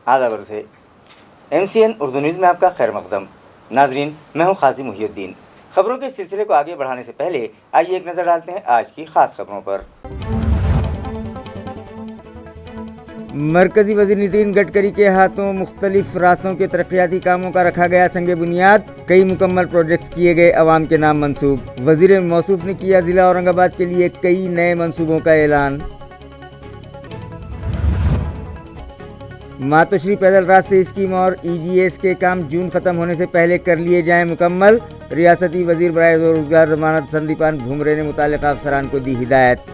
आदाबर से MCN Urdu news में आपका खैर मकदम। नाजरीन, मैं हूं काजी मुहियुद्दीन। खबरों के सिलसिले को आगे बढ़ाने से पहले आइए एक नज़र डालते हैं आज की खास खबरों पर। मरकजी वजीर नितिन गडकरी के हाथों मुख्तलिफ रास्तों के तरक्याती कामों का रखा गया संग बुनियाद। कई मुकम्मल प्रोजेक्ट्स किए गए, अवाम के नाम मंसूब। वजीर मौसूफ ने किया जिला औरंगाबाद के लिए कई नए मंसूबों का ऐलान। मातोश्री पैदल रास्ते स्कीम और EGS के काम जून ख़त्म होने से पहले कर लिए जाएं मुकम्मल। रियासती वजीर बराए रोजगार जमानत संदीपान भुमरे ने मुतालिका अफसरान को दी हिदायत।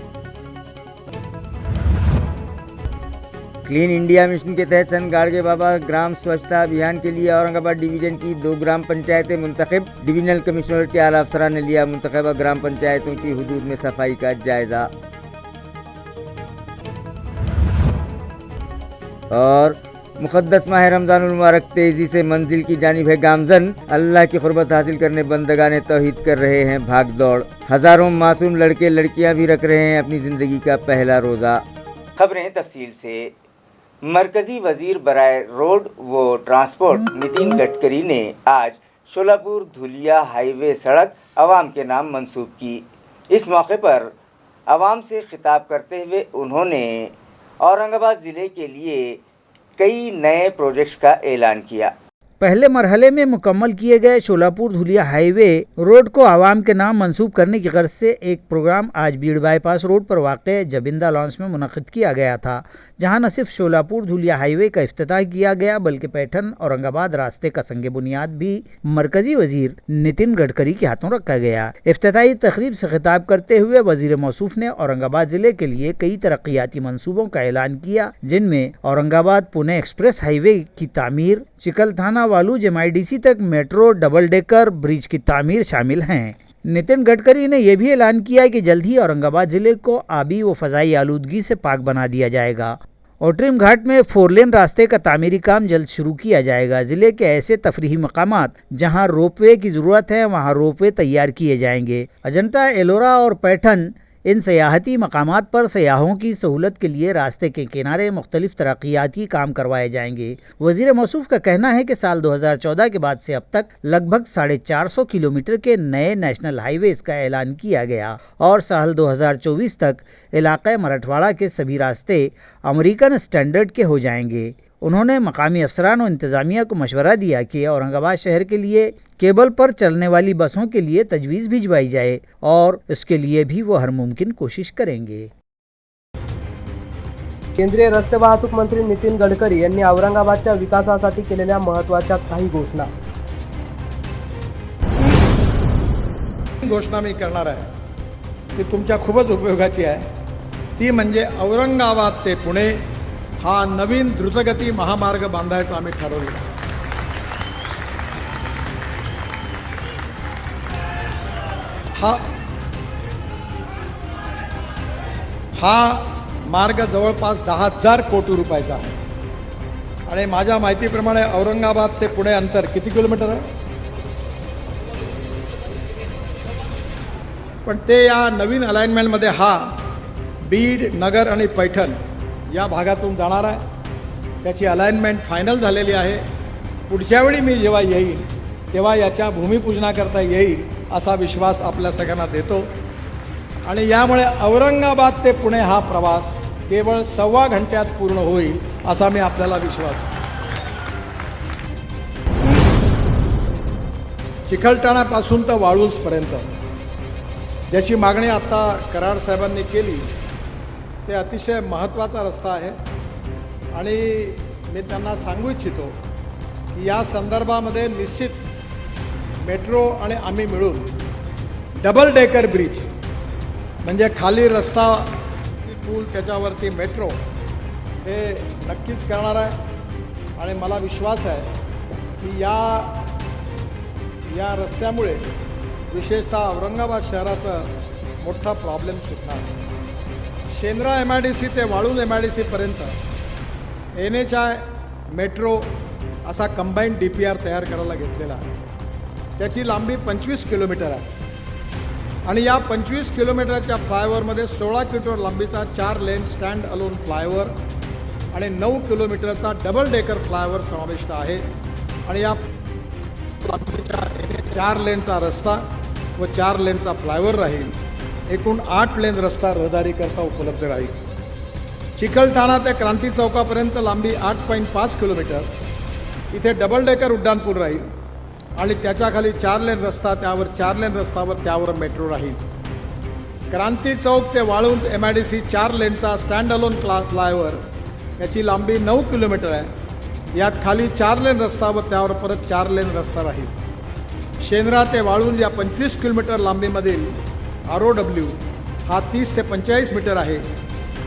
क्लीन इंडिया मिशन के तहत सन गाड़गे बाबा ग्राम स्वच्छता अभियान के लिए औरंगाबाद डिवीजन की 2 ग्राम पंचायतें मुंतखब। डिविजनल कमिश्नरेट के आला अफसरान ने लिया मुंतखबा ग्राम पंचायतों की हुदूद में सफाई का जायजा। और मुक़द्दस माह रमज़ानुल मुबारक तेज़ी से मंजिल की जानिब है गामज़न। अल्लाह की क़ुर्बत हासिल करने बंदगाने तौहीद कर रहे हैं भाग दौड़। हज़ारों मासूम लड़के लड़कियां भी रख रहे हैं अपनी ज़िंदगी का पहला रोज़ा। खबरें तफसील से। मरकज़ी वज़ीर बराए रोड व ट्रांसपोर्ट नितिन गडकरी ने आज शोलापुर धुलिया हाईवे सड़क अवाम के नाम मंसूब की। इस मौके पर अवाम से खिताब करते हुए उन्होंने औरंगाबाद ज़िले के लिए कई नए प्रोजेक्ट्स का ऐलान किया। पहले मरहले में मुकम्मल किए गए शोलापुर धुलिया हाईवे रोड को आवाम के नाम मंसूब करने की गर्ज से एक प्रोग्राम आज बीड़ बाईपास रोड पर वाक़े जबिंदा लॉन्च में मुनक़िद किया गया था, जहां न सिर्फ शोलापुर धुलिया हाईवे का इफ्तिताह किया गया बल्कि पैठन औरंगाबाद रास्ते का संग बुनियाद भी मरकजी वजीर नितिन गडकरी के हाथों रखा गया। इफ्तिताही तकरीब से खिताब करते हुए वजीर मौसूफ ने औरंगाबाद जिले के लिए कई तरक्याती मंसूबों का ऐलान किया, जिनमें औरंगाबाद पुणे एक्सप्रेस हाईवे की तामीर, चिकलथाना वालूज MIDC तक मेट्रो डबल डेकर ब्रिज की तामीर शामिल हैं। नितिन गडकरी ने यह भी ऐलान किया कि जल्द ही औरंगाबाद जिले को आबी व फ़ज़ाई आलूदगी से पाक बना दिया जाएगा। ओट्रिम घाट में 4 लेन रास्ते का तामीरी काम जल्द शुरू किया जाएगा। जिले के ऐसे तफरीही मकामात जहां रोपवे की ज़रूरत है वहां रोपवे तैयार किए जाएंगे। अजंता, एलोरा और पैठन इन सयाहती मकामात पर सयाहों की सहूलत के लिए रास्ते के किनारे मुख्तलिफ तरक्याती काम करवाए जाएंगे। वजीर मौसूफ का कहना है कि साल 2014 के बाद से अब तक लगभग 450 किलोमीटर के नए नेशनल हाईवेज का ऐलान किया गया और साल 2024 तक इलाक़े मराठवाड़ा के सभी रास्ते अमेरिकन स्टैंडर्ड के हो जाएंगे। उन्होंने मकामी अफसरान और इंतज़ामिया को मशवरा दिया कि औरंगाबाद शहर के लिए केबल पर चलने वाली बसों के लिए तजवीज़ भिजवाई जाए और इसके लिए भी वो हर मुमकिन कोशिश करेंगे। केंद्रीय रस्ते वाहतूक मंत्री नितिन गडकरी यांनी औरंगाबादच्या विकासासाठी केलेल्या महत्त्वाच्या काही घोषणा मी करणार आहे ती तुमच्या खूपच उपयोगाची आहे। ती म्हणजे औरंगाबाद ते पुणे हा नवीन द्रुतगती महामार्ग बांधायचा आम्ही ठरवलेला। हा मार्ग जवळपास 10,000 कोटी रुपयाचा आहे आणि माझ्या माहितीप्रमाणे औरंगाबाद ते पुणे अंतर किती किलोमीटर आहे? पण ते या नवीन अलाइनमेंटमध्ये हा बीड, नगर आणि पैठण या भागातून जाणार आहे। त्याची अलाइनमेंट फायनल झालेली आहे। पुढच्या वेळी मी जेव्हा येईल तेव्हा याच्या भूमिपूजनाकरता येईल असा विश्वास आपल्या सगळ्यांना देतो आणि यामुळे औरंगाबाद ते पुणे हा प्रवास केवळ 1.25 घंट्यात पूर्ण होईल असा मी आपल्याला विश्वास चिकलठाणापासून तर वाळूजपर्यंत ज्याची मागणी आता कराड साहेबांनी केली ते अतिशय महत्त्वाचा रस्ता आहे आणि मी त्यांना सांगू इच्छितो की या संदर्भामध्ये निश्चित मेट्रो आणि आम्ही मिळून डबल डेकर ब्रिज म्हणजे खाली रस्ता पूल त्याच्यावरती मेट्रो हे नक्कीच करणार आहे आणि मला विश्वास आहे की या रस्त्यामुळे विशेषतः औरंगाबाद शहराचा मोठा प्रॉब्लेम सुटणार। शेंद्रा MIDC ते वाळूज MIDC पर्यंत NHI मेट्रो असा कंबाईंड DPR तयार करायला घेतलेला आहे। त्याची लांबी 25 किलोमीटर आहे आणि या 25 किलोमीटरच्या फ्लायओव्हरमध्ये 16 किलोमीटर लांबीचा 4 लेन स्टँड अलोन फ्लायओव्हर आणि 9 किलोमीटरचा डबल डेकर फ्लायओव्हर समाविष्ट आहे आणि या 4 लेनचा रस्ता व 4 लेनचा फ्लायओव्हर राहील. एकूण 8 लेन रस्ता रहदारीकरता उपलब्ध राहील. चिकलठाणा ते क्रांती चौकापर्यंत लांबी 8.5 किलोमीटर. इथे डबल डेकर उड्डाणपूल राहील आणि त्याच्याखाली 4 लेन रस्ता, त्यावर 4 लेन रस्तावर त्यावर मेट्रो राहील. क्रांती चौक ते वाळूंज MIDC 4 लेनचा स्टँड अलोन फ्लायओव्हर, याची लांबी 9 किलोमीटर आहे. यात खाली 4 लेन रस्ता व त्यावर परत 4 लेन रस्ता राहील. शेंद्रा ते वाळूंज या 25 किलोमीटर लांबीमधील ROW हा 30 ते 45 मीटर आहे.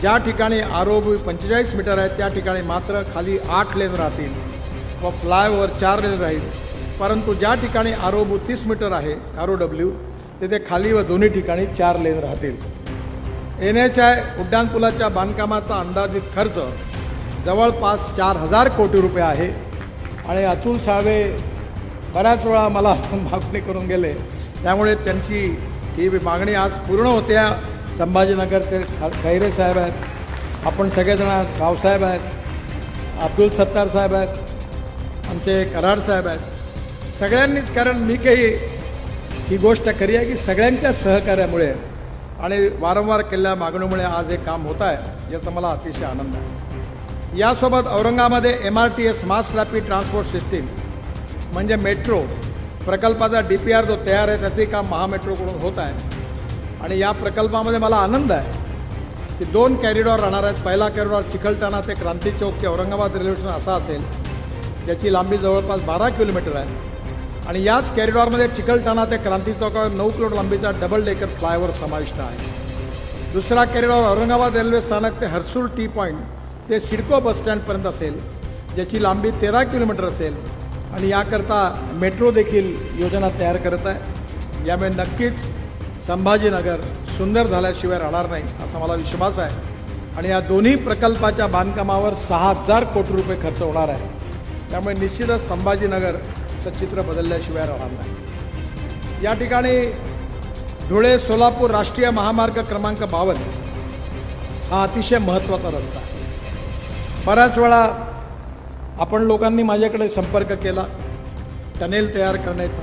ज्या ठिकाणी ROW 45 मीटर आहे त्या ठिकाणी मात्र खाली 8 लेन राहतील व फ्लायओव्हर 4 लेन राहील. परंतु ज्या ठिकाणी ROW 30 मीटर आहे ROW तेथे खाली व दोन्ही ठिकाणी 4 लेन राहतील. NHI उड्डाणपुलाच्या बांधकामाचा अंदाजित खर्च जवळपास 4,000 कोटी रुपये आहे आणि अतुल साळवे बऱ्याच वेळा मला मागणी करून गेले, त्यामुळे त्यांची ही मागणी आज पूर्ण होते. संभाजीनगरचे खैरे साहेब आहेत, आपण सगळेजण रावसाहेब आहेत, अब्दुल सत्तार साहेब आहेत, आमचे कराड साहेब आहेत, सगळ्यांनीच. कारण मी काही ही गोष्ट खरी आहे की सगळ्यांच्या सहकार्यामुळे आणि वारंवार केलेल्या मागणीमुळे आज हे काम होत आहे, याचा मला अतिशय आनंद आहे. यासोबत औरंगाबादमध्ये MRTS मास रॅपिड ट्रान्सपोर्ट सिस्टीम म्हणजे मेट्रो प्रकल्पाचा DPR जो तयार आहे त्याचे काम महामेट्रोकडून होत आहे आणि या प्रकल्पामध्ये मला आनंद आहे की 2 कॅरिडॉर राहणार आहेत. पहिला कॅरिडॉर चिकलठाणा ते क्रांती चौक ते औरंगाबाद रेल्वे स्टेशन असा असेल, ज्याची लांबी जवळपास 12 किलोमीटर आहे आणि याच कॅरिडॉरमध्ये चिकलठाणा ते क्रांती चौकावर 9 किलोमीटर लांबीचा डबल डेकर फ्लायओव्हर समाविष्ट आहे. दुसरा कॅरिडॉर औरंगाबाद रेल्वे स्थानक ते हर्सुल टी पॉईंट ते सिडको बसस्टँडपर्यंत असेल, ज्याची लांबी 13 किलोमीटर असेल आणि याकरता मेट्रो देखील योजना तयार करत आहे. यामुळे नक्कीच संभाजीनगर सुंदर झाल्याशिवाय राहणार नाही असा मला विश्वास आहे आणि या दोन्ही प्रकल्पाच्या बांधकामावर 6,000 कोटी रुपये खर्च होणार आहे. त्यामुळे निश्चितच संभाजीनगरचं चित्र बदलल्याशिवाय राहणार नाही. या ठिकाणी धुळे सोलापूर राष्ट्रीय महामार्ग क्रमांक 52 हा अतिशय महत्त्वाचा रस्ता आहे. बऱ्याच वेळा आपण लोकांनी माझ्याकडे संपर्क केला टनेल तयार करण्याचा,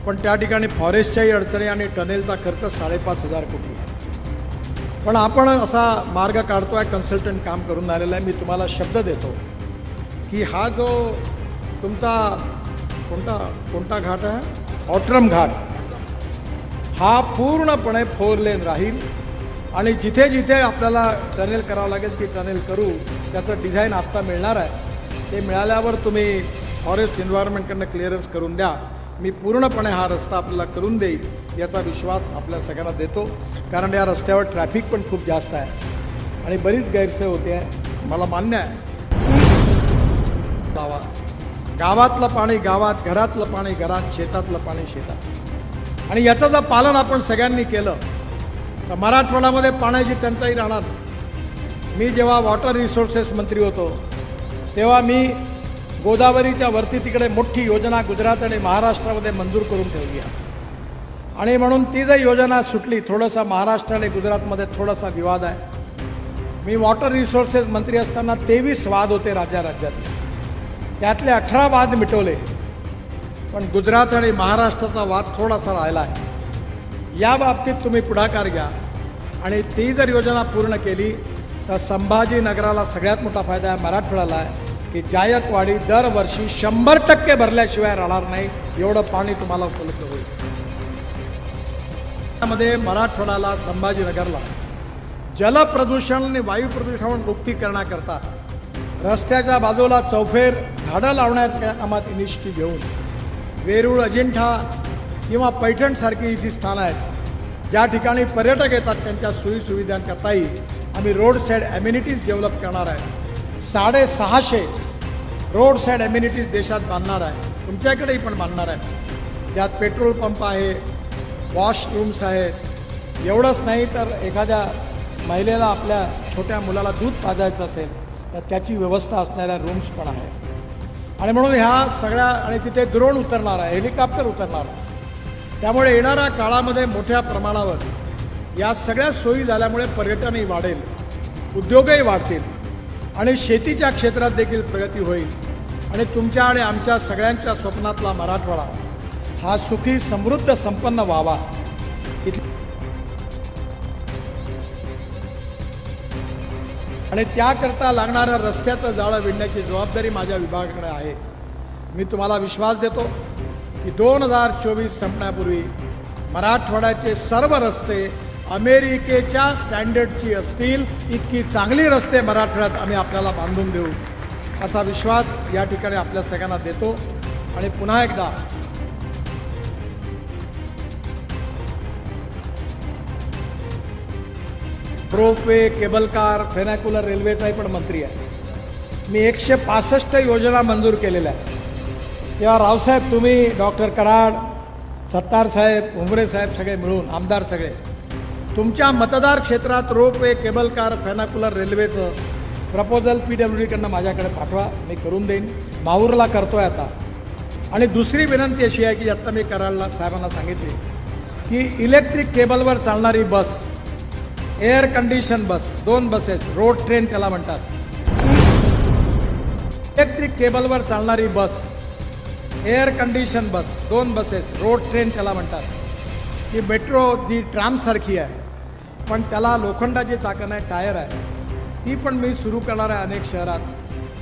पण त्या ठिकाणी फॉरेस्टच्याही अडचणी आणि टनेलचा खर्च 5,500 कोटी आहे. पण आपण असा मार्ग काढतो आहे, कन्सल्टंट काम करून आलेला आहे. मी तुम्हाला शब्द देतो की हा जो तुमचा कोणता घाट आहे, ऑट्रम घाट, हा पूर्णपणे 4 लेन राहील आणि जिथे जिथे आपल्याला टनेल करावं लागेल ती टनेल करू. त्याचं डिझाईन आत्ता मिळणार आहे. ते मिळाल्यावर तुम्ही फॉरेस्ट एन्व्हायरमेंटकडनं क्लिअरन्स करून द्या. मी पूर्णपणे हा रस्ता आपल्याला करून देईल याचा विश्वास आपल्या सगळ्यांना देतो. कारण या रस्त्यावर ट्रॅफिक पण खूप जास्त आहे आणि बरीच गैरसोय होते आहे. मला मान्य आहे, गावातलं पाणी गावात, घरातलं पाणी घरात, शेतातलं पाणी शेतात. आणि याचं जर पालन आपण सगळ्यांनी केलं तर मराठवाड्यामध्ये पाण्याची टंचाई राहणार नाही. मी जेव्हा वॉटर रिसोर्सेस मंत्री होतो तेव्हा मी गोदावरीच्या वरती तिकडे मोठी योजना गुजरात आणि महाराष्ट्रामध्ये मंजूर करून ठेवली आहे आणि म्हणून ती जर योजना सुटली, थोडंसं महाराष्ट्र आणि गुजरातमध्ये थोडासा विवाद आहे. मी वॉटर रिसोर्सेस मंत्री असताना 23 वाद होते राज्यातले, त्यातले 18 वाद मिटवले, पण गुजरात आणि महाराष्ट्राचा वाद थोडासा राहिला आहे. या बाबतीत तुम्ही पुढाकार घ्या आणि ती जर योजना पूर्ण केली तर संभाजीनगराला सगळ्यात मोठा फायदा आहे, मराठवाड्याला आहे की जायकवाडी दरवर्षी 100% भरल्याशिवाय राहणार नाही, एवढं पाणी तुम्हाला उपलब्ध होईल. त्यामध्ये मराठवाड्याला, संभाजीनगरला जलप्रदूषण आणि वायू प्रदूषण मुक्ती करण्याकरता रस्त्याच्या बाजूला चौफेर झाडं लावण्याच्या कामात इनिशिएटिव्ह घेऊन वेरूळ, अजिंठा किंवा पैठणसारखी ही जी स्थानं आहेत ज्या ठिकाणी पर्यटक येतात त्यांच्या सोयीसुविधांकरताही आम्ही रोड साईड ॲम्युनिटीज डेव्हलप करणार आहे. 650 रोड साईड ॲम्युनिटीज देशात बांधणार आहे, तुमच्याकडेही पण बांधणार आहे. त्यात पेट्रोल पंप आहे, वॉशरूम्स आहेत. एवढंच नाही तर एखाद्या महिलेला आपल्या छोट्या मुलाला दूध पाजायचं असेल तर त्याची व्यवस्था असणाऱ्या रूम्स पण आहे. आणि म्हणून ह्या सगळ्या, आणि तिथे ड्रोन उतरणार आहे, हेलिकॉप्टर उतरणार आहे. त्यामुळे येणाऱ्या काळामध्ये मोठ्या प्रमाणावर या सगळ्या सोयी झाल्यामुळे पर्यटनही वाढेल, उद्योगही वाढतील आणि शेतीच्या क्षेत्रात देखील प्रगती होईल आणि तुमच्या आणि आमच्या सगळ्यांच्या स्वप्नातला मराठवाडा हा सुखी समृद्ध संपन्न व्हावा. आणि त्याकरता लागणाऱ्या रस्त्याचं जाळं विणण्याची जबाबदारी माझ्या विभागाकडे आहे. मी तुम्हाला विश्वास देतो की 2024 संपण्यापूर्वी मराठवाड्याचे सर्व रस्ते अमेरिकेच्या स्टँडर्डची असतील इतकी चांगली रस्ते मराठवाड्यात आम्ही आपल्याला बांधून देऊ असा विश्वास या ठिकाणी आपल्या सगळ्यांना देतो. आणि पुन्हा एकदा रोपवे, केबल कार, फेनॅक्युलर रेल्वेचाही पण मंत्री आहे. मी 165 योजना मंजूर केलेल्या आहेत. तेव्हा रावसाहेब, तुम्ही, डॉक्टर कराड, सत्तारसाहेब, उमरे साहेब सगळे मिळून, आमदार सगळे, तुमच्या मतदार क्षेत्रात रोपवे, केबल कार, फेनॅक्युलर रेल्वेचं प्रपोजल PWDकडनं माझ्याकडे पाठवा, मी करून देईन. माहूरला करतोय आता. आणि दुसरी विनंती अशी आहे की आत्ता मी कराडला साहेबांना सांगितली की इलेक्ट्रिक केबलवर चालणारी बस, एअर कंडिशन बस, 2 बसेस, रोड ट्रेन त्याला म्हणतात. इलेक्ट्रिक केबलवर चालणारी बस, एअर कंडिशन बस, 2 बसेस, रोड ट्रेन त्याला म्हणतात. ही मेट्रो जी ट्रामसारखी आहे पण त्याला लोखंडाची चाकं आहे, टायर आहे, ती पण मी सुरू करणार आहे अनेक शहरात.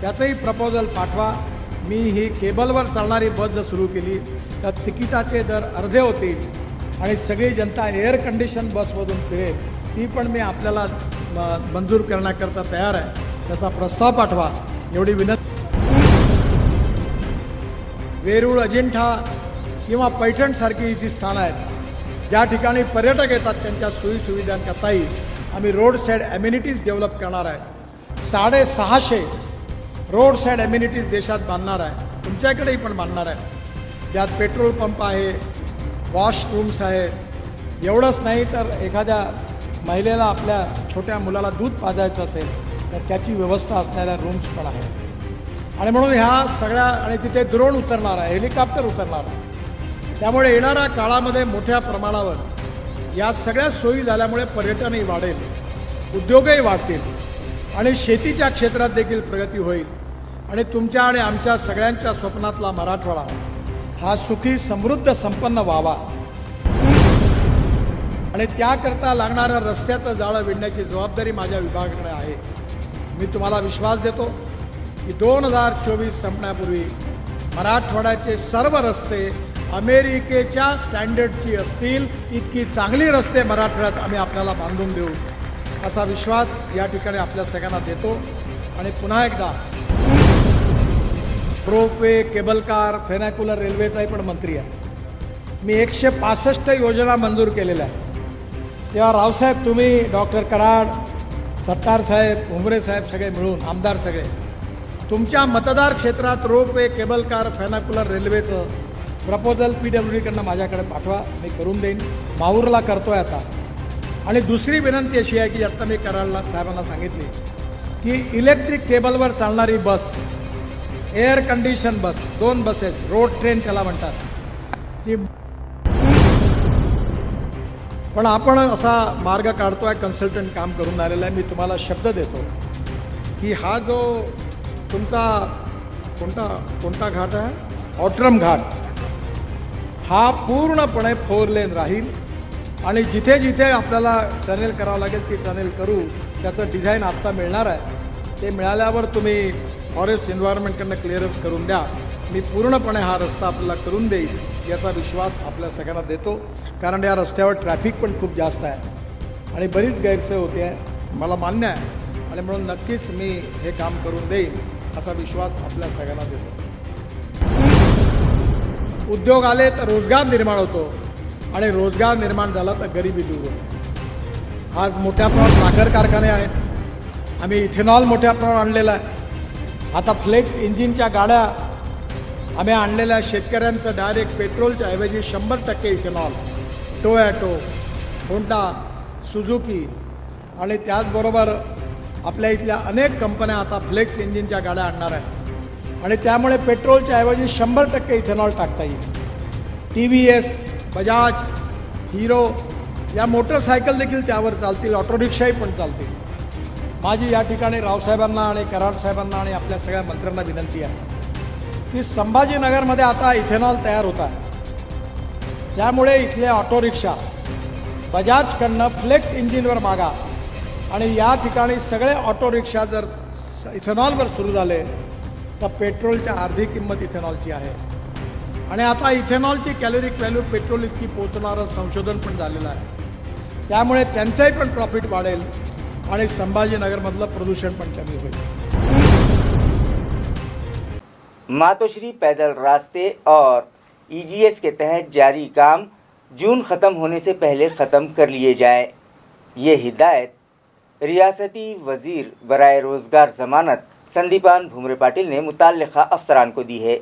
त्याचंही प्रपोजल पाठवा. मी ही केबलवर चालणारी बस जर सुरू केली तर तिकिटाचे दर अर्धे होतील आणि सगळी जनता एअर कंडिशन बसमधून फिरेल. ती पण मी आपल्याला मंजूर करण्याकरता तयार आहे. त्याचा प्रस्ताव पाठवा एवढी विनंती. वेरूळ, अजिंठा किंवा पैठणसारखी ही जी स्थानं आहेत ज्या ठिकाणी पर्यटक येतात त्यांच्या सोयीसुविधांकरताही आम्ही रोड साईड ॲम्युनिटीज डेव्हलप करणार आहे. 650 रोड साईड ॲम्युनिटीज देशात बांधणार आहे. तुमच्याकडेही पण बांधणार आहे. ज्यात पेट्रोल पंप आहे, वॉशरूम्स आहेत. एवढंच नाही तर एखाद्या महिलेला आपल्या छोट्या मुलाला दूध पाजायचं असेल तर त्याची व्यवस्था असणाऱ्या रूम्स पण आहेत. आणि म्हणून ह्या सगळ्या, आणि तिथे ड्रोन उतरणार आहे, हेलिकॉप्टर उतरणार आहे. त्यामुळे येणाऱ्या काळामध्ये मोठ्या प्रमाणावर या सगळ्या सोयी झाल्यामुळे पर्यटनही वाढेल, उद्योगही वाढतील आणि शेतीच्या क्षेत्रात देखील प्रगती होईल आणि तुमच्या आणि आमच्या सगळ्यांच्या स्वप्नातला मराठवाडा हा सुखी समृद्ध संपन्न व्हावा. आणि त्याकरता लागणाऱ्या रस्त्याचं जाळं विणण्याची जबाबदारी माझ्या विभागाकडे आहे. मी तुम्हाला विश्वास देतो की 2024 संपण्यापूर्वी मराठवाड्याचे सर्व रस्ते अमेरिकेच्या स्टँडर्डची असतील इतकी चांगली रस्ते मराठवाड्यात आम्ही आपल्याला बांधून देऊ असा विश्वास या ठिकाणी आपल्या सगळ्यांना देतो. आणि पुन्हा एकदा रोपवे, केबल कार, फेनॅक्युलर रेल्वेचाही पण मंत्री आहे. मी 165 योजना मंजूर केलेल्या आहेत. तेव्हा रावसाहेब, तुम्ही, डॉक्टर कराड, सत्तारसाहेब, उमरे साहेब सगळे मिळून, आमदार सगळे, तुमच्या मतदार क्षेत्रात रोपवे, केबल कार, फेनॅक्युलर रेल्वेचं प्रपोजल PWDकडनं माझ्याकडे पाठवा, मी करून देईन. माहूरला करतोय आता. आणि दुसरी विनंती अशी आहे की आत्ता मी कराडला साहेबांना सांगितली की इलेक्ट्रिक केबलवर चालणारी बस, एअर कंडिशन बस, 2 बसेस, रोड ट्रेन त्याला म्हणतात, ती पण आपण असा मार्ग काढतोय, कन्सल्टंट काम करून आलेला आहे. मी तुम्हाला शब्द देतो की हा जो तुमचा कोणता घाट आहे, ऑट्रम घाट, हा पूर्णपणे 4 लेन राहील आणि जिथे जिथे आपल्याला टनेल करावं लागेल ती टनेल करू. त्याचं डिझाईन आत्ता मिळणार आहे. ते मिळाल्यावर तुम्ही फॉरेस्ट एन्व्हायरमेंटकडनं क्लिअरन्स करून द्या. मी पूर्णपणे हा रस्ता आपल्याला करून देईल याचा विश्वास आपल्या सगळ्यांना देतो. कारण या रस्त्यावर ट्रॅफिक पण खूप जास्त आहे आणि बरीच गैरसोय होते आहे, मला मान्य आहे. आणि म्हणून नक्कीच मी हे काम करून देईन असा विश्वास आपल्या सगळ्यांना देतो. उद्योग आले तर रोजगार निर्माण होतो आणि रोजगार निर्माण झाला तर गरिबी दूर होते. आज मोठ्या प्रमाणात साखर कारखाने आहेत. आम्ही इथेनॉल मोठ्या प्रमाणात आणलेलं आहे. आता फ्लेक्स इंजिनच्या गाड्या आम्ही आणलेल्या, शेतकऱ्यांचं डायरेक्ट पेट्रोलच्या ऐवजी 100% इथेनॉल, टोयॅटो, होंडा, सुझुकी आणि त्याचबरोबर आपल्या इथल्या अनेक कंपन्या आता फ्लेक्स इंजिनच्या गाड्या आणणार आहेत आणि त्यामुळे पेट्रोलच्या ऐवजी 100% इथेनॉल टाकता येईल. TVS, बजाज, हिरो या मोटरसायकल देखील त्यावर चालतील, ऑटो रिक्षाही पण चालतील. माझी या ठिकाणी रावसाहेबांना आणि कराड साहेबांना आणि आपल्या सगळ्या मंत्र्यांना विनंती आहे की संभाजीनगरमध्ये आता इथेनॉल तयार होत आहे. त्यामुळे इथले ऑटो रिक्षा बजाजकडनं फ्लेक्स इंजिनवर मागा आणि या ठिकाणी सगळे ऑटो रिक्षा जर इथेनॉलवर सुरू झाले तर पेट्रोलच्या अर्धी किंमत इथेनॉलची आहे. आणि आता इथेनॉलची कॅलोरिक व्हॅल्यू पेट्रोल इतकी पोहोचणारं संशोधन पण झालेलं आहे. त्यामुळे त्यांचंही पण प्रॉफिट वाढेल आणि संभाजीनगरमधलं प्रदूषण पण कमी होईल. मातोश्री पैदल रास्ते और ईजीएस के तहत जारी काम जून ख़त्म होने से पहले ख़त्म कर लिए जाए. ये हिदायत रियासती वज़ीर बराए रोज़गार ज़मानत संदीपान भुमरे पाटिल ने मुताल्लिक़ा अफसरान को दी है.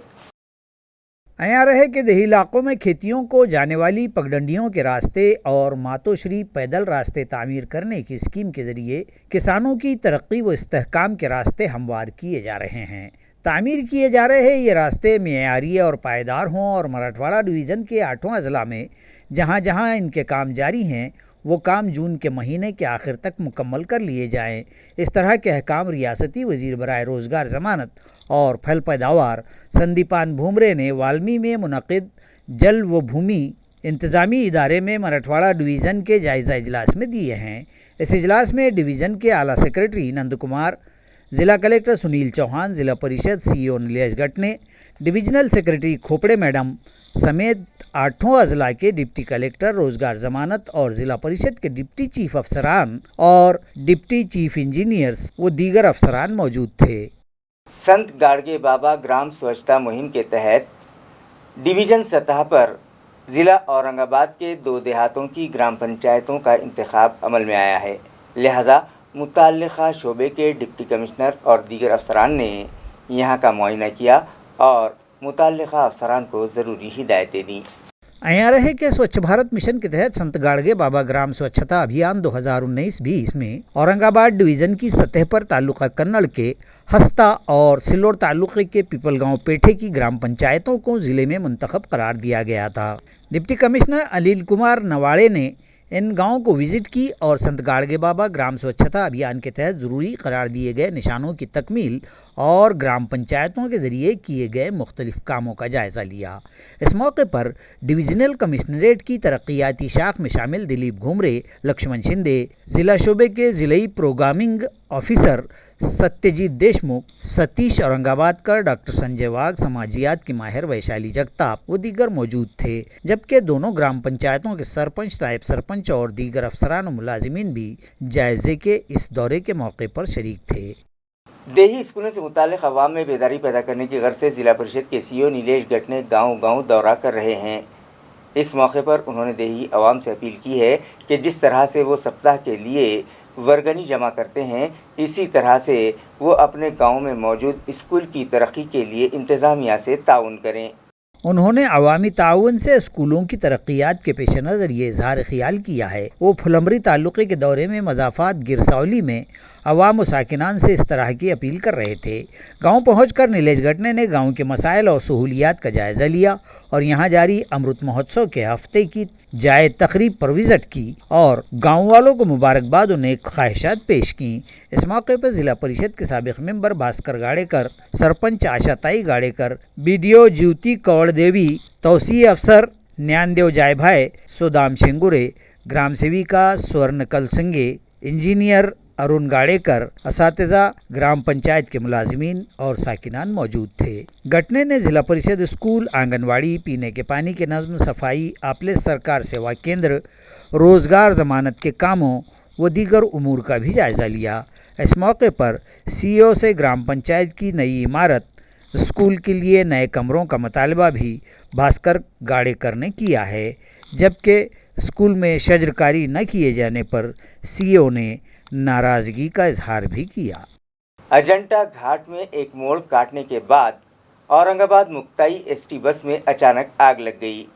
आया रहे कि देही इलाकों में खेतियों को जाने वाली पगडंडियों के रास्ते और मातोश्री पैदल रास्ते तामीर करने की स्कीम के ज़रिए किसानों की तरक्की व इस्तेहकाम के रास्ते हमवार किए जा रहे हैं. तामीर किए जा रहे ये रास्ते मेयारी और पायदार हों और मराठवाड़ा डिवीज़न के 8वां ज़िला में जहां जहां इनके काम जारी हैं वो काम जून के महीने के आखिर तक मुकम्मल कर लिए जाएं. इस तरह के अहकाम रियासती वज़ीर बराए रोज़गार ज़मानत और फल पैदावार संदीपान भुमरे ने वाल्मी में मुनक़िद जल व भूमि इंतज़ामी इदारे में मराठवाड़ा डिवीज़न के जायज़ा इजलास में दिए हैं. इस इजलास में डिवीज़न के आला सेक्रेटरी नंद कुमार, ज़िला कलेक्टर सुनील चौहान, ज़िला परिषद CEO नीलेश गटने, डिविजनल सेक्रेटरी खोपड़े मैडम समेत 8वां अजला के डिप्टी कलेक्टर रोज़गार ज़मानत और ज़िला परिषद के डिप्टी चीफ अफसरान और डिप्टी चीफ इंजीनियर्स व दीगर अफसरान मौजूद थे. संत गाड़गे बाबा ग्राम स्वच्छता मुहिम के तहत डिवीज़न सतह पर ज़िला औरंगाबाद के 2 देहातों की ग्राम पंचायतों का इंतखाब अमल में आया है. लिहाजा मुताल्लिक़ा शोबे के डिप्टी कमिश्नर और दीगर अफसरान ने यहाँ का मुआयना किया और मुताल्लिक़ा अफसरान को ज़रूरी हिदायतें दी. आया रहे कि स्वच्छ भारत मिशन के तहत संत गाड़गे बाबा ग्राम स्वच्छता अभियान 2019-20 में औरंगाबाद डिवीज़न की सतह पर तालुका कन्नड़ के हस्ता और सिल्लोड तालुके के पिपलगांव पेठे की ग्राम पंचायतों को ज़िले में मुंतखब करार दिया गया था. डिप्टी कमिश्नर अनिल कुमार नवाड़े ने इन गाँव को विज़िट की और संत गाड़गे बाबा ग्राम स्वच्छता अभियान के तहत ज़रूरी करार दिए गए निशानों की तकमील और ग्राम पंचायतों के ज़रिए किए गए मुख्तलिफ कामों का जायज़ा लिया. इस मौके पर डिविजनल कमिश्नरेट की तरक्याती शाख में शामिल दिलीप घुमरे, लक्ष्मण शिंदे, ज़िला शोबे के ज़िलाई programming officer Satyajit Deshmukh, Satish Aurangabadkar, doctor Sanjay Wagh, समाजियात की माहिर वैशाली जगताप व दीगर मौजूद थे. जबकि दोनों ग्राम पंचायतों के सरपंच, नायब सरपंच और दीगर अफसरान व मुलाजिमीन भी जायजे के इस दौरे के मौके पर शरीक थे. देही स्कूलों से मुताल्लिक़ अवाम में बेदारी पैदा करने की गर्ज से ज़िला परिषद के CEO नीलेश गटने गांव-गांव दौरा कर रहे हैं. इस मौके पर उन्होंने देही अवाम से अपील की है कि जिस तरह से वो सप्ताह के लिए वर्गनी जमा करते हैं, इसी तरह से वो अपने गांव में मौजूद स्कूल की तरक्की के लिए इंतज़ामिया से ताउन करें. उन्होंने अवामी ताउन से स्कूलों की तरक्यात के पेश नज़र ये इजहार ख्याल किया है. वो फुलमरी तालुके के दौरे में मज़ाफ़ात गिरसौली में अवाम व साकिनान से इस तरह की अपील कर रहे थे. गांव पहुंचकर नीलेश गटने ने गांव के मसाइल और सहूलियात का जायज़ा लिया और यहां जारी अमृत महोत्सव के हफ्ते की जाए तकरीब पर विज़िट की और गांव वालों को मुबारकबाद और नेक ख्वाहिशात पेश की. इस मौके पर ज़िला परिषद के साबिक़ मेंबर भास्कर गाड़ेकर, सरपंच आशाताई गाड़ेकर, BDO ज्योति कौड़ देवी, तौसीह अफसर न्यानदेव जायभाई, सुदाम शेंगुरे, ग्राम सेविका स्वर्ण कलसिंगे, इंजीनियर अरुण गाड़ेकर, असातिज़ा, ग्राम पंचायत के मुलाजिमीन और साकिनान मौजूद थे. गटने ने ज़िला परिषद स्कूल, आंगनवाड़ी, पीने के पानी के नज़्म, सफाई, आपले सरकार सेवा केंद्र, रोज़गार ज़मानत के कामों व दीगर उमूर का भी जायज़ा लिया. इस मौके पर CEO से ग्राम पंचायत की नई इमारत, स्कूल के लिए नए कमरों का मुतालबा भी भास्कर गाड़ेकर ने किया है. जबकि स्कूल में शजरकारी न किए जाने पर CEO ने नाराज़गी का इजहार भी किया. अजंता घाट में एक मोड़ काटने के बाद औरंगाबाद मुक्ताई ST बस में अचानक आग लग गई.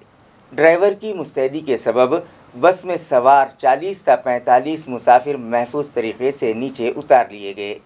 ड्राइवर की मुस्तैदी के सबब बस में सवार 40 से 45 मुसाफिर महफूज तरीके से नीचे उतार लिए गए.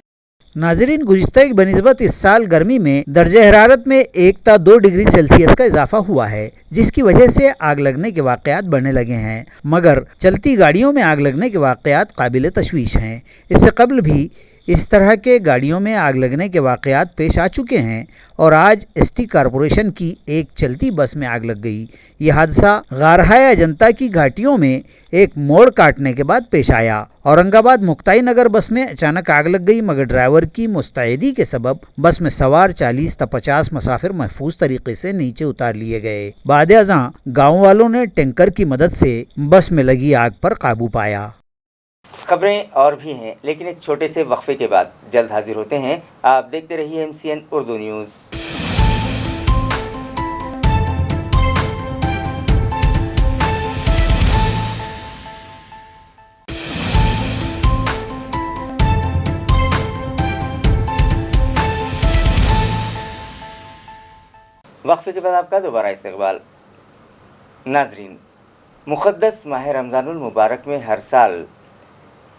नाजरीन, गुज़िश्ता की बनिस्बत इस साल गर्मी में दर्जे हरारत में 1 से 2 डिग्री सेल्सियस का इजाफा हुआ है, जिसकी वजह से आग लगने के वाक़यात बढ़ने लगे हैं. मगर चलती गाड़ियों में आग लगने के वाक़यात काबिल तशवीश हैं. इससे कबल भी اس طرح کے گاڑیوں میں آگ لگنے کے واقعات پیش آ چکے ہیں اور آج ایس ٹی کارپوریشن کی ایک چلتی بس میں آگ لگ گئی۔ یہ حادثہ غارہائے اجنتا کی گھاٹیوں میں ایک موڑ کاٹنے کے بعد پیش آیا۔ اورنگ آباد مکتائی نگر بس میں اچانک آگ لگ گئی، مگر ڈرائیور کی مستعدی کے سبب بس میں سوار 40 تا 50 مسافر محفوظ طریقے سے نیچے اتار لیے گئے۔ بعد ازاں گاؤں والوں نے ٹینکر کی مدد سے بس میں لگی آگ پر قابو پایا۔ خبریں اور بھی ہیں لیکن ایک چھوٹے سے وقفے کے بعد جلد حاضر ہوتے ہیں۔ آپ دیکھتے رہیے MCN اردو نیوز۔ وقفے کے بعد آپ کا دوبارہ استقبال۔ ناظرین، مقدس ماہ رمضان المبارک میں ہر سال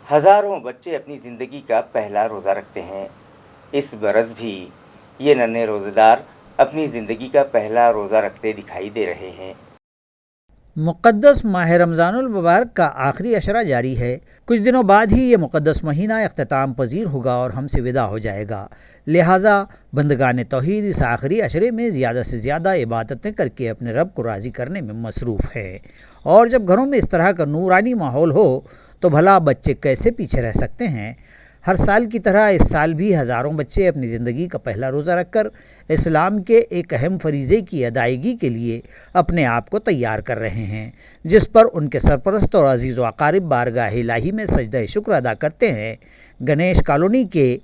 ہزاروں بچے اپنی زندگی کا پہلا روزہ رکھتے ہیں۔ اس برس بھی یہ ننھے روزہ دار اپنی زندگی کا پہلا روزہ رکھتے دکھائی دے رہے ہیں۔ مقدس ماہ رمضان المبارک کا آخری عشرہ جاری ہے۔ کچھ دنوں بعد ہی یہ مقدس مہینہ اختتام پذیر ہوگا اور ہم سے ودا ہو جائے گا، لہٰذا بندگان توحید اس آخری عشرے میں زیادہ سے زیادہ عبادتیں کر کے اپنے رب کو راضی کرنے میں مصروف ہے۔ اور جب گھروں میں اس طرح کا نورانی ماحول ہو تو بھلا بچے کیسے پیچھے رہ سکتے ہیں؟ ہر سال کی طرح اس سال بھی ہزاروں بچے اپنی زندگی کا پہلا روزہ رکھ کر اسلام کے ایک اہم فریضے کی ادائیگی کے لیے اپنے آپ کو تیار کر رہے ہیں، جس پر ان کے سرپرست اور عزیز و اقارب بارگاہ الہی میں سجدہ شکر ادا کرتے ہیں۔ گنیش کالونی کے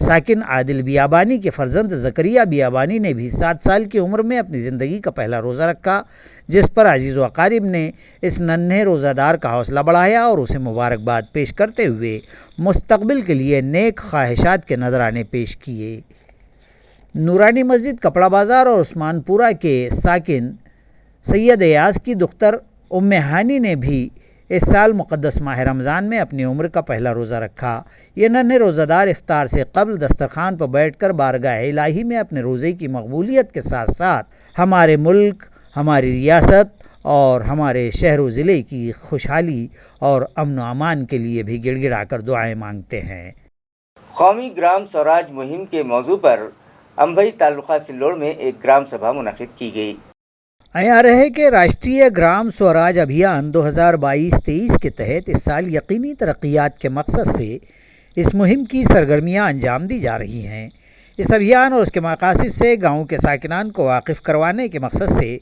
ساکن عادل بیابانی کے فرزند زکریا بیابانی نے بھی 7 سال کی عمر میں اپنی زندگی کا پہلا روزہ رکھا، جس پر عزیز و اقارب نے اس ننھے روزہ دار کا حوصلہ بڑھایا اور اسے مبارکباد پیش کرتے ہوئے مستقبل کے لیے نیک خواہشات کے نذرانے پیش کیے۔ نورانی مسجد کپڑا بازار اور عثمان پورہ کے ساکن سید ایاز کی دختر ام ہانی نے بھی اس سال مقدس ماہ رمضان میں اپنی عمر کا پہلا روزہ رکھا۔ یہ ننھے روزہ دار افطار سے قبل دسترخوان پر بیٹھ کر بارگاہ الہی میں اپنے روزے کی مقبولیت کے ساتھ ساتھ ہمارے ملک، ہماری ریاست اور ہمارے شہر و ضلع کی خوشحالی اور امن و امان کے لیے بھی گڑ گڑا کر دعائیں مانگتے ہیں۔ قومی گرام سوراج مہم کے موضوع پر امبئی تعلقہ سلوڑ میں ایک گرام سبھا منعقد کی گئی۔ عیاں رہے کہ راشٹریہ گرام سوراج ابھیان 2022-23 کے تحت اس سال یقینی ترقیات کے مقصد سے اس مہم کی سرگرمیاں انجام دی جا رہی ہیں۔ اس ابھیان اور اس کے مقاصد سے گاؤں کے ساکنان کو واقف کروانے کے مقصد سے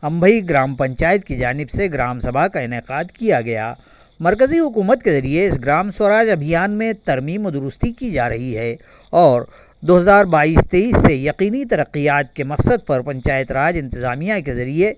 امبئی گرام پنچایت کی جانب سے گرام سبھا کا انعقاد کیا گیا۔ مرکزی حکومت کے ذریعے اس گرام سوراج ابھیان میں ترمیم و درستی کی جا رہی ہے اور 2022-23 سے یقینی ترقیات کے مقصد پر پنچایت راج انتظامیہ کے ذریعے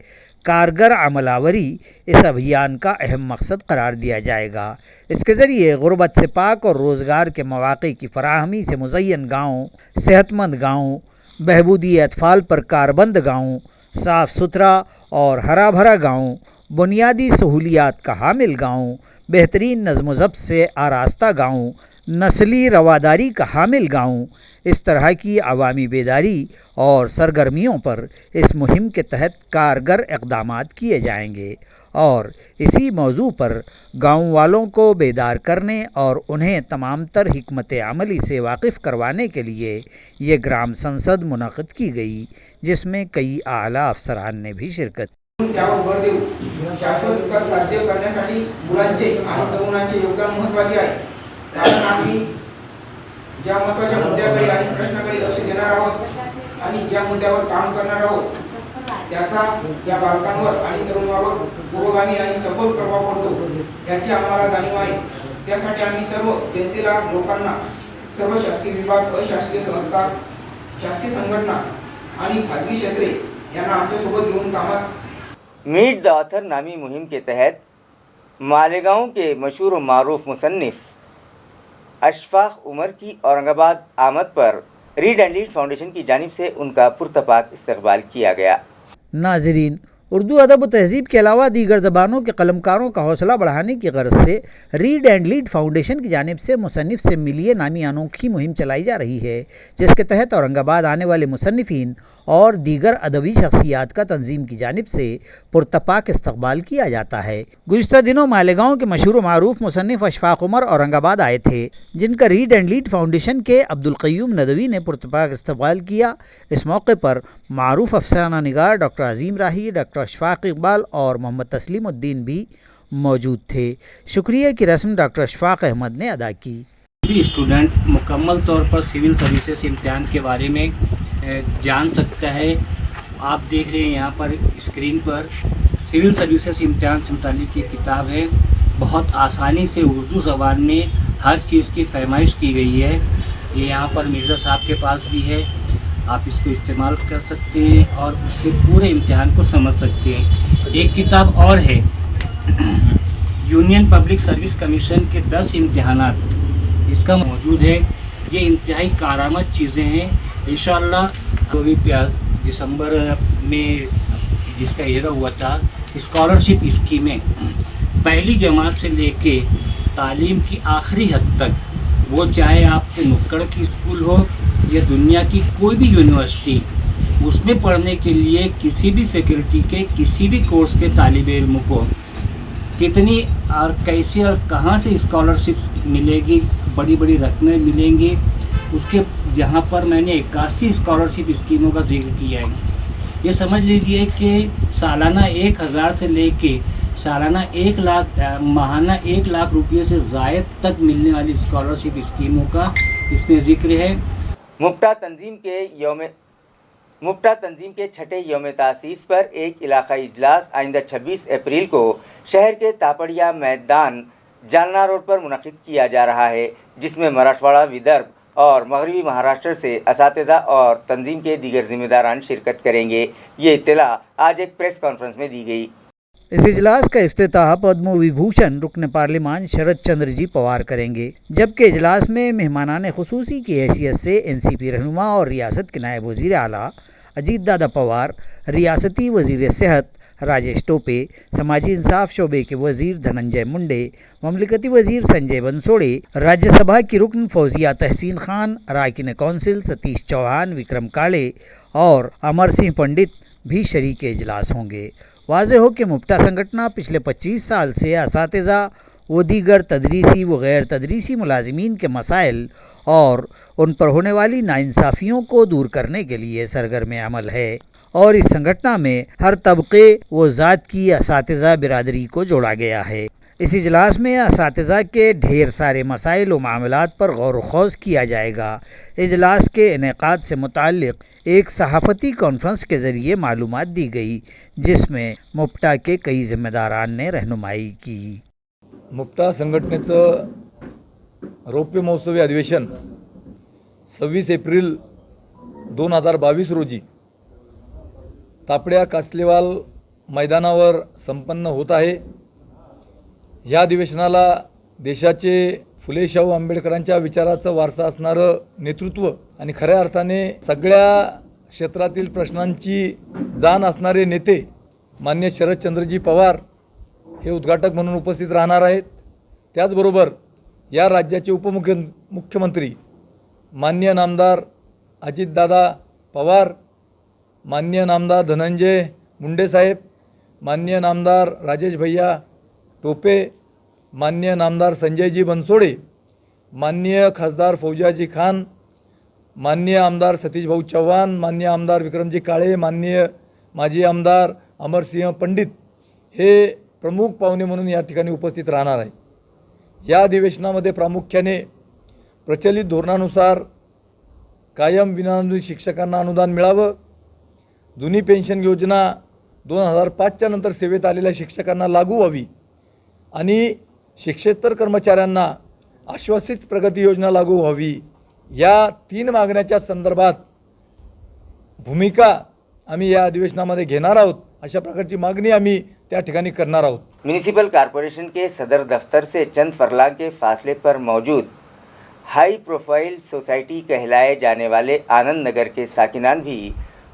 کارگر عمل آوری اس ابھیان کا اہم مقصد قرار دیا جائے گا۔ اس کے ذریعے غربت سے پاک اور روزگار کے مواقع کی فراہمی سے مزین گاؤں، صحت مند گاؤں، بہبودی اطفال پر کاربند گاؤں، صاف ستھرا اور ہرا بھرا گاؤں، بنیادی سہولیات کا حامل گاؤں، بہترین نظم و ضبط سے آراستہ گاؤں، نسلی رواداری کا حامل گاؤں، اس طرح کی عوامی بیداری اور سرگرمیوں پر اس مہم کے تحت کارگر اقدامات کیے جائیں گے اور اسی موضوع پر گاؤں والوں کو بیدار کرنے اور انہیں تمام تر حکمت عملی سے واقف करवाने के लिए ये ग्राम संसद मुनक़िद की गई, जिसमें कई आला अफसरान ने भी शिरकत। त्यावर भर देऊ शाश्वत विकास साध्य करण्यासाठी मुलांचे आणि तरुणांचे योगदान महत्त्वाचे आहे। कारण आम्ही ज्या महत्त्वाच्या मुद्द्याकडे आणि प्रश्नाकडे लक्ष देणार आहोत आणि ज्या मुद्द्यावर काम करणार आहोत त्याचा या बालकांवर आणि तरुणांवर पुरोगामी आणि सफल प्रभाव पडतो याची आम्हाला जाणीव आहे। त्यासाठी आम्ही सर्व जनतेला, लोकांना, सर्व शासकीय विभाग, अशासकीय संस्था, शासकीय संघटना आणि खाजगी क्षेत्रे यांना आमच्यासोबत घेऊन कामात मीट द ऑथर नामी मुहिम के तहत मालेगांव के मशहूर और मारूफ मुसन्निफ अशफाक उमर की औरंगाबाद आमद पर रीड एंड लीड फाउंडेशन की जानिब से उनका पुरतपाक इस्तकबाल किया गया। नाजरीन, उर्दू अदब व तहज़ीब के अलावा दीगर ज़बानों के कलमकारों का हौसला बढ़ाने की गर्ज से रीड एंड लीड फाउंडेशन की जानिब से मुसन्निफ से मिलिए नामी अनोखी मुहिम चलाई जा रही है, जिसके तहत औरंगाबाद आने वाले मुसन्निफीन اور دیگر ادبی شخصیات کا تنظیم کی جانب سے پرتپاک استقبال کیا جاتا ہے۔ گزشتہ دنوں مالیگاؤں کے مشہور و معروف مصنف اشفاق عمر اورنگ آباد آئے تھے، جن کا ریڈ اینڈ لیڈ فاؤنڈیشن کے عبدالقیوم ندوی نے پرتپاک استقبال کیا۔ اس موقع پر معروف افسانہ نگار ڈاکٹر عظیم راہی، ڈاکٹر اشفاق اقبال اور محمد تسلیم الدین بھی موجود تھے۔ شکریہ کی رسم ڈاکٹر اشفاق احمد نے ادا کی۔ بھی اسٹوڈنٹ مکمل طور پر سول سروسز امتحان کے بارے میں جان سکتا ہے۔ آپ دیکھ رہے ہیں یہاں پر اسکرین پر سول سروسز امتحان سے متعلق یہ کتاب ہے، بہت آسانی سے اردو زبان میں ہر چیز کی فرمائش کی گئی ہے۔ یہ یہاں پر مرزا صاحب کے پاس بھی ہے، آپ اس کو استعمال کر سکتے ہیں اور اس سے پورے امتحان کو سمجھ سکتے ہیں۔ ایک کتاب اور ہے، یونین پبلک سروس کمیشن کے 10 امتحانات، اس کا موجود ہے۔ یہ انتہائی کارآمد چیزیں ہیں۔ انشاءاللہ 24 دسمبر میں جس کا اجرا ہوا تھا اسکالرشپ اسکیمیں پہلی جماعت سے لے کے تعلیم کی آخری حد تک، وہ چاہے آپ کے نکڑ کی اسکول ہو یا دنیا کی کوئی بھی یونیورسٹی، اس میں پڑھنے کے لیے کسی بھی فیکلٹی کے کسی بھی کورس کے طالب علم کو کتنی اور کیسے اور کہاں سے اسکالرشپ ملے گی، بڑی بڑی رقمیں ملیں گی، اس کے جہاں پر میں نے 81 اسکالرشپ اسکیموں کا ذکر کیا ہے۔ یہ سمجھ لیجئے کہ سالانہ 1000 سے لے کے سالانہ 1 لاکھ، ماہانہ 1 لاکھ روپئے سے زائد تک ملنے والی اسکالرشپ اسکیموں کا اس میں ذکر ہے۔ مپٹا تنظیم کے چھٹے یوم تاسیس پر ایک علاقائی اجلاس آئندہ 26 اپریل کو شہر کے تاپڑیا میدان جالنا روڈ پر منعقد کیا جا رہا ہے، جس میں مراٹھواڑہ، ودربھ اور مغربی مہاراشٹر سے اساتذہ اور تنظیم کے دیگر ذمہ داران شرکت کریں گے۔ یہ اطلاع آج ایک پریس کانفرنس میں دی گئی۔ اس اجلاس کا افتتاح پدم وبھوشن رکن پارلیمان شرد چندر جی پوار کریں گے، جبکہ اجلاس میں مہمانان خصوصی کی حیثیت سے NCP رہنما اور ریاست کے نائب وزیر اعلیٰ اجیت دادا پوار، ریاستی وزیر صحت راجیش ٹوپے، سماجی انصاف شعبے کے وزیر دھننجے منڈے، مملکتی وزیر سنجے بنسوڑے، راجیہ سبھا کی رکن فوزیہ تحسین خان، اراکین کونسل ستیش چوہان، وکرم کاڑے اور امر سنگھ پنڈت بھی شریک اجلاس ہوں گے۔ واضح ہو کہ مپٹا سنگھٹنا پچھلے 25 سال سے اساتذہ و دیگر تدریسی و غیر تدریسی ملازمین کے مسائل اور ان پر ہونے والی ناانصافیوں کو دور کرنے کے لیے سرگرم عمل ہے، اور اس سنگھٹنا میں ہر طبقے و ذات کی اساتذہ برادری کو جوڑا گیا ہے۔ اس اجلاس میں اساتذہ کے ڈھیر سارے مسائل و معاملات پر غور و خوض کیا جائے گا۔ اجلاس کے انعقاد سے متعلق ایک صحافتی کانفرنس کے ذریعے معلومات دی گئی، جس میں مپٹا کے کئی ذمہ داران نے رہنمائی کی۔ मुपटा संघटनेचं रौप्य महोत्सवी अधिवेशन 26 एप्रिल 2022 रोजी तापड्या कासलेवाल मैदानावर संपन्न होत आहे। या अधिवेशनाला देशाचे फुले शाहू आंबेडकरांच्या विचाराचा वारसा असणारं नेतृत्व आणि खऱ्या अर्थाने सगळ्या क्षेत्रातील प्रश्नांची जाण असणारे नेते माननीय शरदचंद्रजी पवार हे उद्घाटक म्हणून उपस्थित राहणार आहेत। त्याचबरोबर या राज्याचे उपमुख्यमंत्री माननीय नामदार अजितदादा पवार, माननीय नामदार धनंजय मुंडे साहेब, माननीय नामदार राजेश भैया टोपे, माननीय नामदार संजयजी बनसोडे, माननीय खासदार फौजियाजी खान, माननीय आमदार सतीश भाऊ चव्हाण, माननीय आमदार विक्रमजी काळे, माननीय माजी आमदार अमरसिंह पंडित हे प्रमुख पाहुणे म्हणून या ठिकाणी उपस्थित राहणार आहेत। या अधिवेशनामध्ये प्रामुख्याने प्रचलित धोरणानुसार कायम विनाअनुदानित शिक्षकांना अनुदान मिळावं, जुनी पेन्शन योजना 2005च्या नंतर सेवेत आलेल्या शिक्षकांना लागू व्हावी आणि शिक्षेतर कर्मचाऱ्यांना आश्वासित प्रगती योजना लागू व्हावी, या 3 मागण्याच्या संदर्भात भूमिका आम्ही या अधिवेशनामध्ये घेणार आहोत। अशा प्रकारची मागणी आम्ही त्या ठिकाणी करणार आहोत। म्यूनिसिपल कॉरपोरेशन के सदर दफ्तर से चंद फरलांग के फासले पर मौजूद हाई प्रोफाइल सोसाइटी कहलाए जाने वाले आनंद नगर के साकिनान भी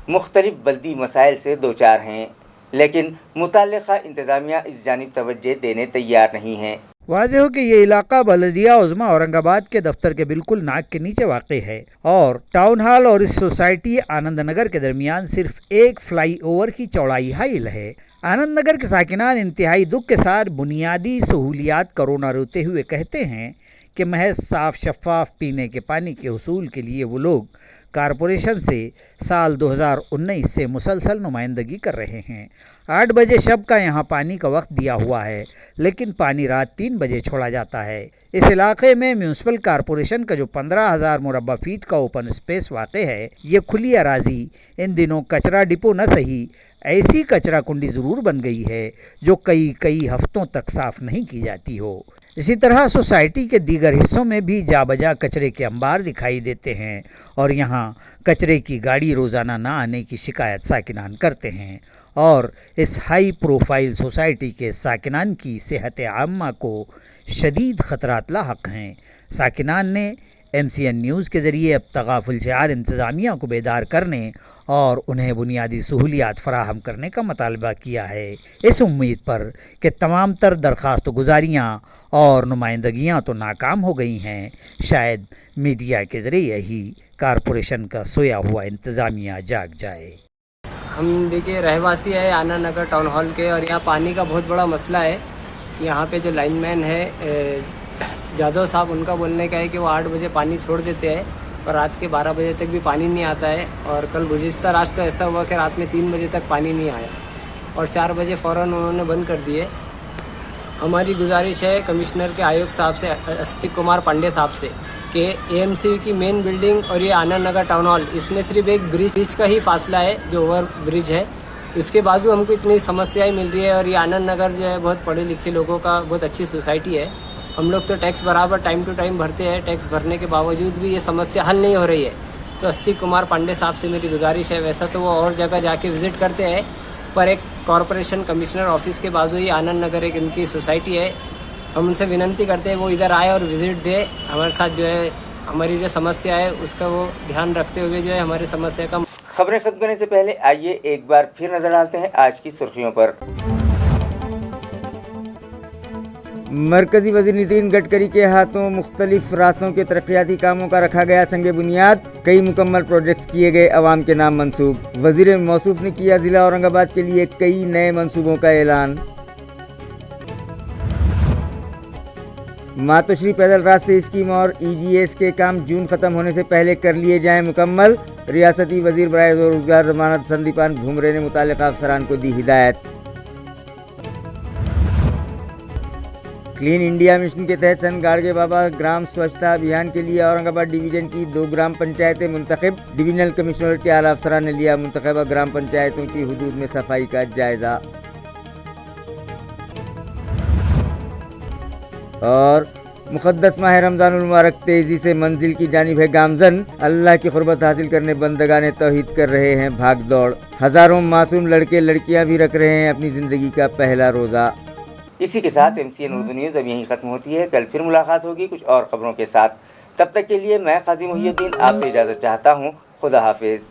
मुख्तलिफ बल्दी मसाइल से दो चार हैं, लेकिन मुतल्लिका इंतज़ामिया इस जानिब तवज्जो देने तैयार नहीं हैं। वाज़ेह हो कि ये इलाका बलदिया उज़्मा औरंगाबाद के दफ्तर के बिल्कुल नाक के नीचे वाक़ है और टाउन हॉल और इस सोसाइटी आनंद नगर के दरमियान सिर्फ एक फ्लाई ओवर की चौड़ाई हाइल है। आनंद नगर के साकिनान इंतहाई दुख के साथ बुनियादी सहूलियात करोना रोते हुए कहते हैं कि महज साफ शफाफ पीने के पानी के हुसूल के लिए वो लोग कारपोरेशन से साल 2019 से मुसलसल नुमाइंदगी कर रहे हैं। 8 बजे शब का यहाँ पानी का वक्त दिया हुआ है, लेकिन पानी रात 3 बजे छोड़ा जाता है। इस इलाके में म्यूनसिपल कारपोरेशन का जो 15,000 मुरब्बा फीट का ओपन स्पेस वाक़ है, ये खुली अराजी इन दिनों कचरा डिपो न सही ऐसी कचरा कुंडी ज़रूर बन गई है जो कई हफ्तों तक साफ़ नहीं की जाती हो। इसी तरह सोसाइटी के दीगर हिस्सों में भी जाबजा कचरे के अंबार दिखाई देते हैं और यहाँ कचरे की गाड़ी रोज़ाना ना आने की शिकायत साकिनान करते हैं और इस हाई प्रोफाइल सोसाइटी के साकिनान की सेहत आम्मा को शदीद ख़तरात लाहक हैं। साकिनान ने MCN न्यूज़ के ज़रिए अब तगाफुल शहर इंतज़ामिया को बेदार करने और उन्हें बुनियादी सहूलियात फराहम करने का मुतालबा किया है, इस उम्मीद पर कि तमाम तर दरख्वास्त गुजारियाँ और नुमाइंदगियाँ तो नाकाम हो गई हैं, शायद मीडिया के ज़रिए ही कारपोरेशन का सोया हुआ इंतज़ामिया जाग जाए। हम देखिए रहवासी है आनंद नगर टाउन हॉल के और यहाँ पानी का बहुत बड़ा मसला है। यहाँ पे जो लाइनमैन है जादव साहब, उनका बोलने का है कि वो 8 बजे पानी छोड़ देते हैं और रात के 12 बजे तक भी पानी नहीं आता है। और कल गुज़िश्ता रात तो ऐसा हुआ कि रात में 3 बजे तक पानी नहीं आया और 4 बजे फ़ौरन उन्होंने बंद कर दिए। हमारी गुजारिश है कमिश्नर के आयुक्त साहब से, अस्तिक कुमार पांडे साहब से, कि AMC की मेन बिल्डिंग और ये आनंद नगर टाउन हॉल, इसमें सिर्फ एक ब्रिज का ही फासला है जो ओवर ब्रिज है। इसके बाजू हमको इतनी समस्याएं मिल रही है और ये आनंद नगर जो है बहुत पढ़े लिखे लोगों का बहुत अच्छी सोसाइटी है। हम लोग तो टैक्स बराबर टाइम टू टाइम भरते हैं, टैक्स भरने के बावजूद भी ये समस्या हल नहीं हो रही है। तो अस्तिक कुमार पांडे साहब से मेरी गुजारिश है, वैसा तो वो और जगह जाके विज़िट करते हैं पर एक कॉरपोरेशन कमिश्नर ऑफिस के बाजू ही आनंद नगर एक इनकी सोसाइटी है, हम उनसे विनंती करते हैं वो इधर आए और विज़िट दे, हमारे साथ जो है हमारी जो समस्या है उसका वो ध्यान रखते हुए जो है हमारी समस्या का। खबरें खत्म करने से पहले आइए एक बार फिर नजर डालते हैं आज की सुर्खियों पर। मरकजी वजीर नितिन गडकरी के हाथों मुख्तलिफ रास्तों के तरक्याती कामों का रखा गया संगे बुनियाद, कई मुकम्मल प्रोजेक्ट्स किए गए अवाम के नाम मंसूब। वजीर मौसूफ ने किया जिला औरंगाबाद के लिए कई नए मंसूबों का ऐलान। मातोश्री पैदल रास्ते स्कीम और EGS के काम जून खत्म होने से पहले कर लिए जाएं मुकम्मल, रियासती वजीर बराए रोजगार जमानत संदीपान भुमरे ने मुताल्लिका अफसरान को दी हिदायत। क्लीन इंडिया मिशन के तहत सन गाड़गे बाबा ग्राम स्वच्छता अभियान के लिए औरंगाबाद डिवीजन की 2 ग्राम पंचायतें मुंतखब, डिविजनल कमिश्नरेट के आला अफसरान ने लिया मुंतखबा ग्राम पंचायतों की हुदूद में सफाई का जायजा। और मुक़द्दस माह रमज़ानुल मुबारक तेज़ी से मंजिल की जानिब है गामज़न, अल्लाह की क़ुर्बत हासिल करने बंदगाने तौहीद कर रहे हैं भाग दौड़, हज़ारों मासूम लड़के लड़कियां भी रख रहे हैं अपनी ज़िंदगी का पहला रोज़ा। इसी के साथ MCN उर्दू न्यूज़ अब यहीं ख़त्म होती है। कल फिर मुलाकात होगी कुछ और ख़बरों के साथ। तब तक के लिए मैं क़ाज़ी मुहियुद्दीन आपसे इजाज़त चाहता हूँ। खुदा हाफिज़।